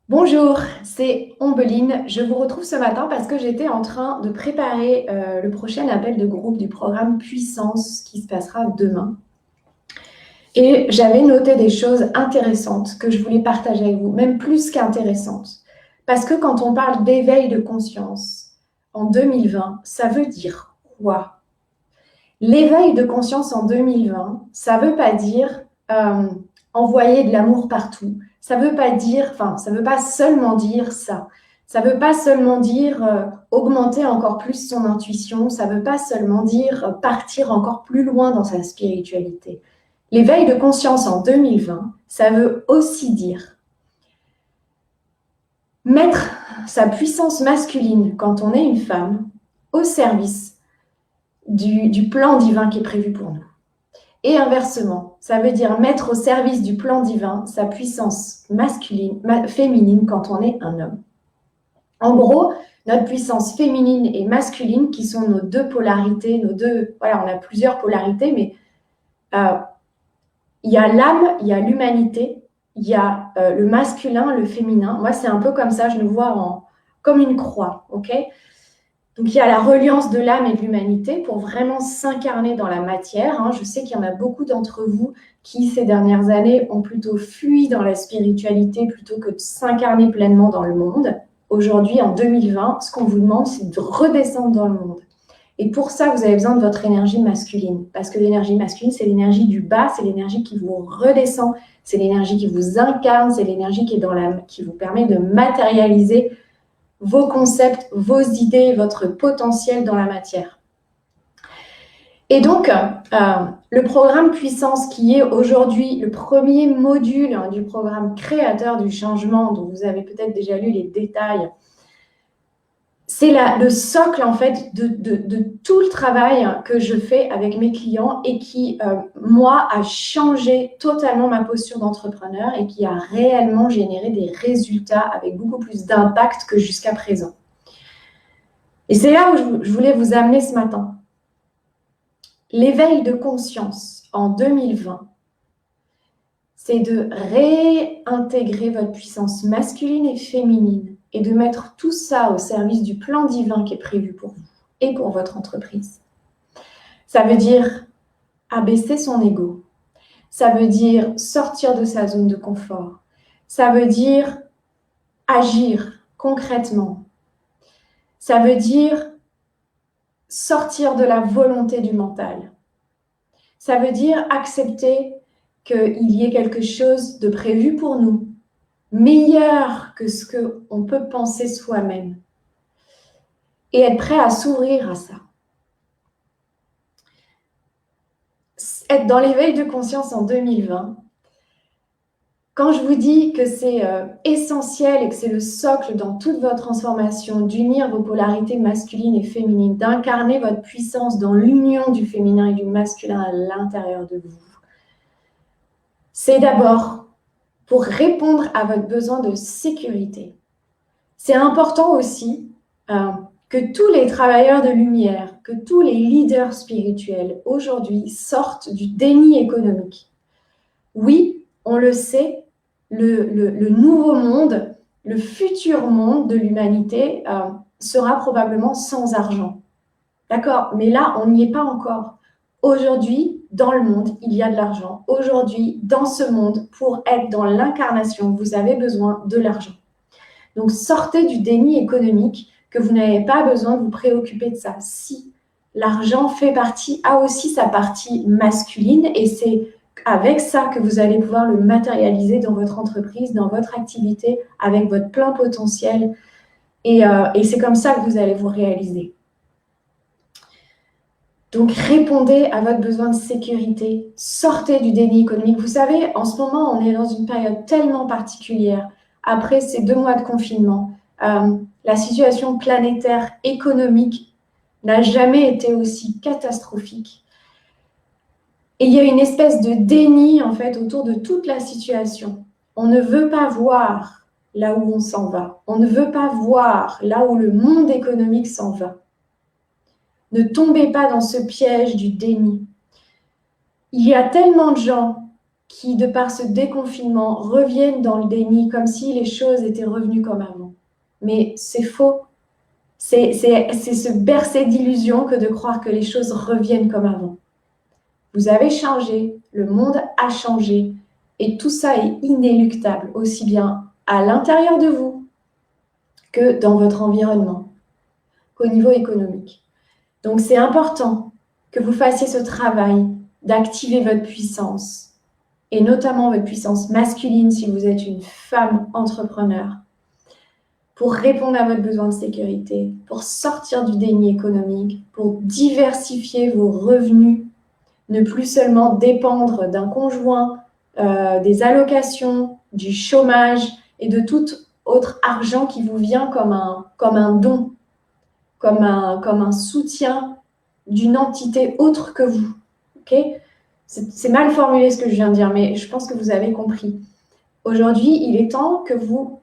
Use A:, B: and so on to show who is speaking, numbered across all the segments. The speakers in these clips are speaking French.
A: Bonjour, c'est Ombeline. Je vous retrouve ce matin parce que j'étais en train de préparer le prochain appel de groupe du programme Puissance qui se passera demain. Et j'avais noté des choses intéressantes que je voulais partager avec vous, même plus qu'intéressantes. Parce que quand on parle d'éveil de conscience en 2020, ça veut dire quoi? L'éveil de conscience en 2020, ça ne veut pas dire envoyer de l'amour partout. Ça veut pas dire, enfin, ça veut pas seulement dire ça. Ça veut pas seulement dire augmenter encore plus son intuition. Ça veut pas seulement dire partir encore plus loin dans sa spiritualité. L'éveil de conscience en 2020, ça veut aussi dire mettre sa puissance masculine quand on est une femme au service du plan divin qui est prévu pour nous. Et inversement, ça veut dire mettre au service du plan divin sa puissance masculine, féminine quand on est un homme. En gros, notre puissance féminine et masculine, qui sont nos deux polarités, voilà, on a plusieurs polarités, mais il y a l'âme, il y a l'humanité, il y a le masculin, le féminin. Moi, c'est un peu comme ça, je le vois comme une croix, ok? Donc, il y a la reliance de l'âme et de l'humanité pour vraiment s'incarner dans la matière. Je sais qu'il y en a beaucoup d'entre vous qui, ces dernières années, ont plutôt fui dans la spiritualité plutôt que de s'incarner pleinement dans le monde. Aujourd'hui, en 2020, ce qu'on vous demande, c'est de redescendre dans le monde. Et pour ça, vous avez besoin de votre énergie masculine. Parce que l'énergie masculine, c'est l'énergie du bas, c'est l'énergie qui vous redescend, c'est l'énergie qui vous incarne, c'est l'énergie qui vous permet de matérialiser vos concepts, vos idées, votre potentiel dans la matière. Et donc, le programme Puissance, qui est aujourd'hui le premier module du programme créateur du changement, dont vous avez peut-être déjà lu les détails, c'est le socle, en fait, de tout le travail que je fais avec mes clients et qui, moi, a changé totalement ma posture d'entrepreneur et qui a réellement généré des résultats avec beaucoup plus d'impact que jusqu'à présent. Et c'est là où je voulais vous amener ce matin. L'éveil de conscience en 2020, c'est de réintégrer votre puissance masculine et féminine et de mettre tout ça au service du plan divin qui est prévu pour vous et pour votre entreprise. Ça veut dire abaisser son ego. Ça veut dire sortir de sa zone de confort. Ça veut dire agir concrètement. Ça veut dire sortir de la volonté du mental. Ça veut dire accepter qu'il y ait quelque chose de prévu pour nous, meilleur que ce qu'on peut penser soi-même, et être prêt à s'ouvrir à ça. Être dans l'éveil de conscience en 2020, quand je vous dis que c'est essentiel et que c'est le socle dans toute votre transformation, d'unir vos polarités masculines et féminines, d'incarner votre puissance dans l'union du féminin et du masculin à l'intérieur de vous, c'est d'abord pour répondre à votre besoin de sécurité. C'est important aussi que tous les travailleurs de lumière, que tous les leaders spirituels aujourd'hui sortent du déni économique. Oui, on le sait, le nouveau monde, le futur monde de l'humanité sera probablement sans argent. D'accord? Mais là, on n'y est pas encore. Aujourd'hui, dans le monde, il y a de l'argent. Aujourd'hui, dans ce monde, pour être dans l'incarnation, vous avez besoin de l'argent. Donc, sortez du déni économique que vous n'avez pas besoin de vous préoccuper de ça. Si l'argent a aussi sa partie masculine et c'est avec ça que vous allez pouvoir le matérialiser dans votre entreprise, dans votre activité, avec votre plein potentiel. Et c'est comme ça que vous allez vous réaliser. Donc, répondez à votre besoin de sécurité. Sortez du déni économique. Vous savez, en ce moment, on est dans une période tellement particulière. Après ces 2 mois de confinement, la situation planétaire économique n'a jamais été aussi catastrophique. Et il y a une espèce de déni, en fait, autour de toute la situation. On ne veut pas voir là où on s'en va. On ne veut pas voir là où le monde économique s'en va. Ne tombez pas dans ce piège du déni. Il y a tellement de gens qui, de par ce déconfinement, reviennent dans le déni comme si les choses étaient revenues comme avant. Mais c'est faux. C'est se bercer d'illusions que de croire que les choses reviennent comme avant. Vous avez changé, le monde a changé, et tout ça est inéluctable, aussi bien à l'intérieur de vous que dans votre environnement, qu'au niveau économique. Donc c'est important que vous fassiez ce travail d'activer votre puissance, et notamment votre puissance masculine si vous êtes une femme entrepreneur, pour répondre à votre besoin de sécurité, pour sortir du déni économique, pour diversifier vos revenus, ne plus seulement dépendre d'un conjoint, des allocations, du chômage et de tout autre argent qui vous vient comme un don, comme un soutien d'une entité autre que vous. Okay ? C'est mal formulé ce que je viens de dire, mais je pense que vous avez compris. Aujourd'hui, il est temps que vous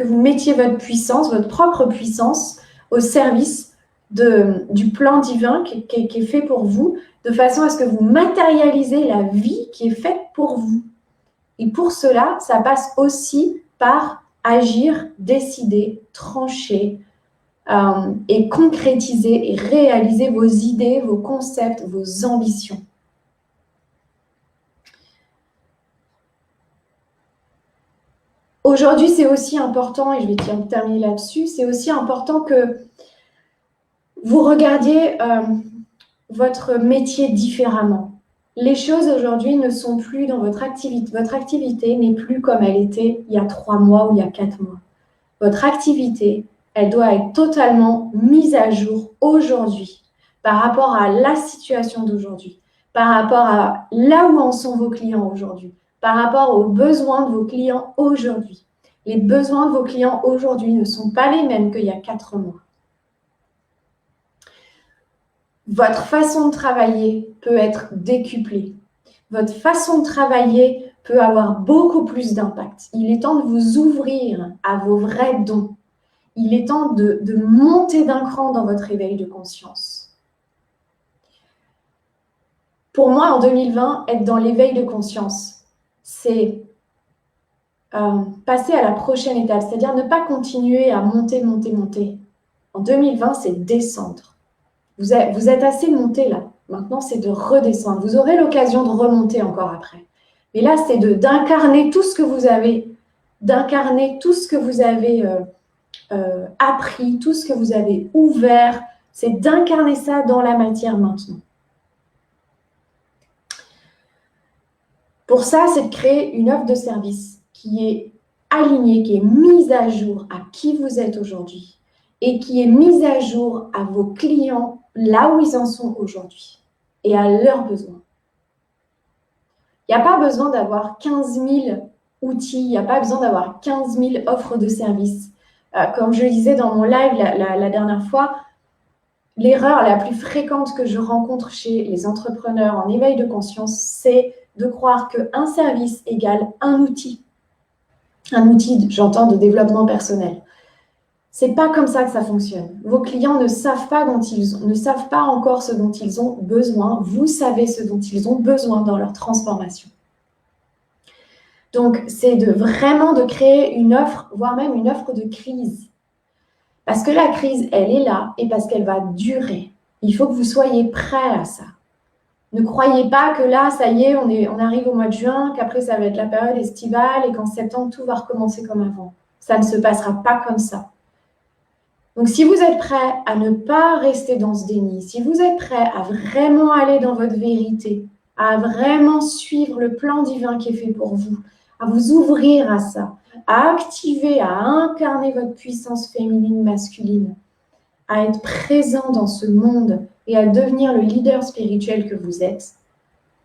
A: mettiez votre puissance, votre propre puissance, au service du plan divin qui est fait pour vous, de façon à ce que vous matérialisez la vie qui est faite pour vous. Et pour cela, ça passe aussi par agir, décider, trancher et concrétiser et réaliser vos idées, vos concepts, vos ambitions. Aujourd'hui, c'est aussi important, et je vais terminer là-dessus, c'est aussi important que vous regardiez votre métier différemment. Les choses aujourd'hui ne sont plus dans votre activité. Votre activité n'est plus comme elle était il y a 3 mois ou il y a 4 mois. Votre activité, elle doit être totalement mise à jour aujourd'hui par rapport à la situation d'aujourd'hui, par rapport à là où en sont vos clients aujourd'hui, par rapport aux besoins de vos clients aujourd'hui. Les besoins de vos clients aujourd'hui ne sont pas les mêmes qu'il y a 4 mois. Votre façon de travailler peut être décuplée. Votre façon de travailler peut avoir beaucoup plus d'impact. Il est temps de vous ouvrir à vos vrais dons. Il est temps de monter d'un cran dans votre éveil de conscience. Pour moi, en 2020, être dans l'éveil de conscience, c'est passer à la prochaine étape, c'est-à-dire ne pas continuer à monter. En 2020, c'est descendre. Vous êtes assez monté là. Maintenant, c'est de redescendre. Vous aurez l'occasion de remonter encore après. Mais là, c'est d'incarner tout ce que vous avez, d'incarner tout ce que vous avez appris, tout ce que vous avez ouvert. C'est d'incarner ça dans la matière maintenant. Pour ça, c'est de créer une offre de service qui est alignée, qui est mise à jour à qui vous êtes aujourd'hui et qui est mise à jour à vos clients là où ils en sont aujourd'hui et à leurs besoins. Il n'y a pas besoin d'avoir 15 000 outils, il n'y a pas besoin d'avoir 15 000 offres de services. Comme je le disais dans mon live la dernière fois, l'erreur la plus fréquente que je rencontre chez les entrepreneurs en éveil de conscience, c'est de croire qu'un service égale un outil. Un outil, j'entends, de développement personnel. C'est pas comme ça que ça fonctionne. Vos clients ne savent pas encore ce dont ils ont besoin. Vous savez ce dont ils ont besoin dans leur transformation. Donc, c'est vraiment de créer une offre, voire même une offre de crise. Parce que la crise, elle est là et parce qu'elle va durer. Il faut que vous soyez prêts à ça. Ne croyez pas que là, ça y est, on arrive au mois de juin, qu'après ça va être la période estivale et qu'en septembre, tout va recommencer comme avant. Ça ne se passera pas comme ça. Donc, si vous êtes prêt à ne pas rester dans ce déni, si vous êtes prêt à vraiment aller dans votre vérité, à vraiment suivre le plan divin qui est fait pour vous, à vous ouvrir à ça, à activer, à incarner votre puissance féminine, masculine, à être présent dans ce monde et à devenir le leader spirituel que vous êtes,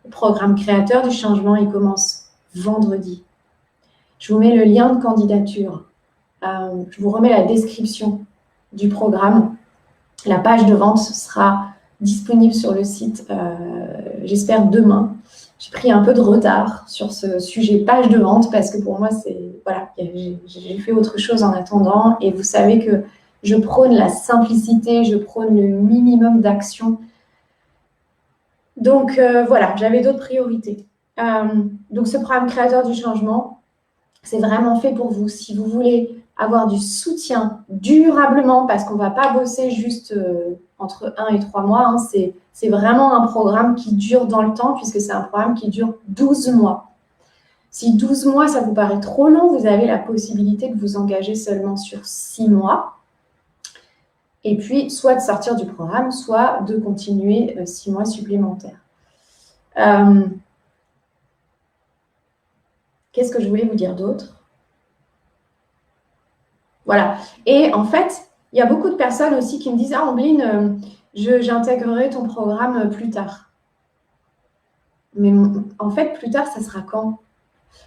A: le programme créateur du changement, il commence vendredi. Je vous mets le lien de candidature. Je vous remets la description du programme. La page de vente sera disponible sur le site, j'espère demain. J'ai pris un peu de retard sur ce sujet page de vente parce que pour moi, j'ai fait autre chose en attendant et vous savez que je prône la simplicité, je prône le minimum d'action. Donc voilà, j'avais d'autres priorités. Donc, ce programme Créateur du changement, c'est vraiment fait pour vous. Si vous voulez avoir du soutien durablement, parce qu'on ne va pas bosser juste entre 1 et 3 mois, hein, c'est vraiment un programme qui dure dans le temps, puisque c'est un programme qui dure 12 mois. Si 12 mois, ça vous paraît trop long, vous avez la possibilité de vous engager seulement sur 6 mois. Et puis, soit de sortir du programme, soit de continuer 6 mois supplémentaires. Qu'est-ce que je voulais vous dire d'autre? Voilà. Et en fait, il y a beaucoup de personnes aussi qui me disent « Ah, Ambline, j'intégrerai ton programme plus tard. » Mais en fait, plus tard, ça sera quand?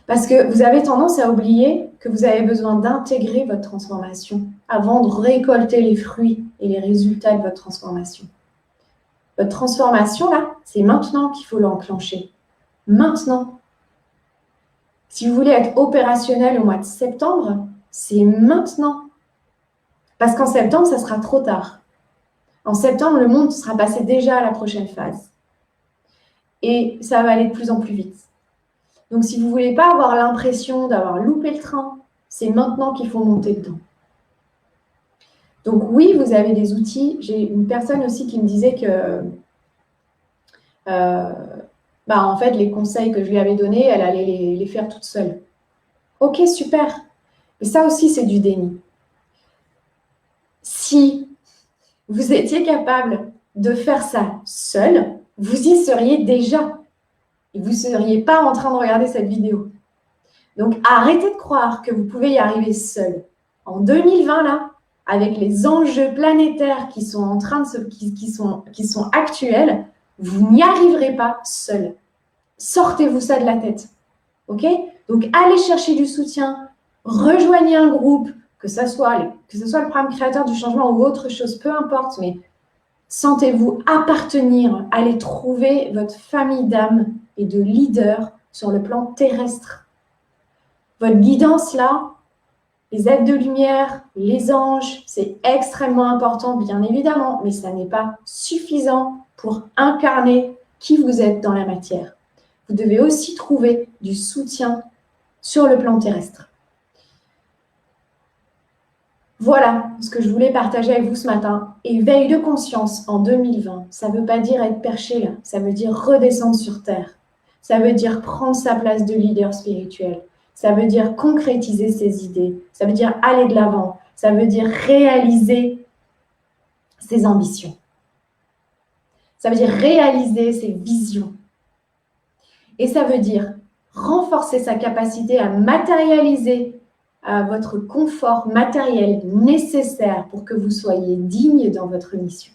A: Parce que vous avez tendance à oublier que vous avez besoin d'intégrer votre transformation avant de récolter les fruits et les résultats de votre transformation. Votre transformation, là, c'est maintenant qu'il faut l'enclencher. Maintenant. Si vous voulez être opérationnel au mois de septembre, c'est maintenant. Parce qu'en septembre, ça sera trop tard. En septembre, le monde sera passé déjà à la prochaine phase. Et ça va aller de plus en plus vite. Donc, si vous ne voulez pas avoir l'impression d'avoir loupé le train, c'est maintenant qu'il faut monter dedans. Donc, oui, vous avez des outils. J'ai une personne aussi qui me disait que, en fait, les conseils que je lui avais donnés, elle allait les faire toute seule. Ok, super. Mais ça aussi, c'est du déni. Si vous étiez capable de faire ça seul, vous y seriez déjà. Et vous ne seriez pas en train de regarder cette vidéo. Donc, arrêtez de croire que vous pouvez y arriver seul. En 2020, là, avec les enjeux planétaires qui sont en train de qui sont actuels, vous n'y arriverez pas seul. Sortez-vous ça de la tête. OK? Donc, allez chercher du soutien, rejoignez un groupe, que ce soit le programme Créateur du changement ou autre chose, peu importe, mais sentez-vous appartenir, allez trouver votre famille d'âme et de leaders sur le plan terrestre. Votre guidance là, les êtres de lumière, les anges, c'est extrêmement important, bien évidemment, mais ça n'est pas suffisant pour incarner qui vous êtes dans la matière. Vous devez aussi trouver du soutien sur le plan terrestre. Voilà ce que je voulais partager avec vous ce matin. Éveil de conscience en 2020, ça ne veut pas dire être perché là, ça veut dire redescendre sur terre. Ça veut dire prendre sa place de leader spirituel. Ça veut dire concrétiser ses idées. Ça veut dire aller de l'avant. Ça veut dire réaliser ses ambitions. Ça veut dire réaliser ses visions. Et ça veut dire renforcer sa capacité à matérialiser votre confort matériel nécessaire pour que vous soyez digne dans votre mission.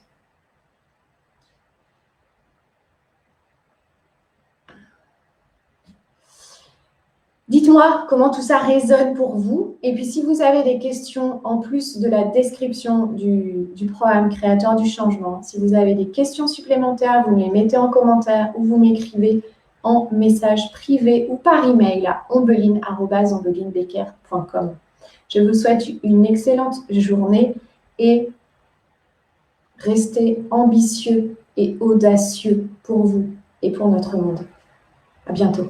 A: Dites-moi comment tout ça résonne pour vous. Et puis, si vous avez des questions en plus de la description du programme Créateur du changement, si vous avez des questions supplémentaires, vous me les mettez en commentaire ou vous m'écrivez en message privé ou par email à ombeline@ombelinebecker.com. Je vous souhaite une excellente journée et restez ambitieux et audacieux pour vous et pour notre monde. À bientôt.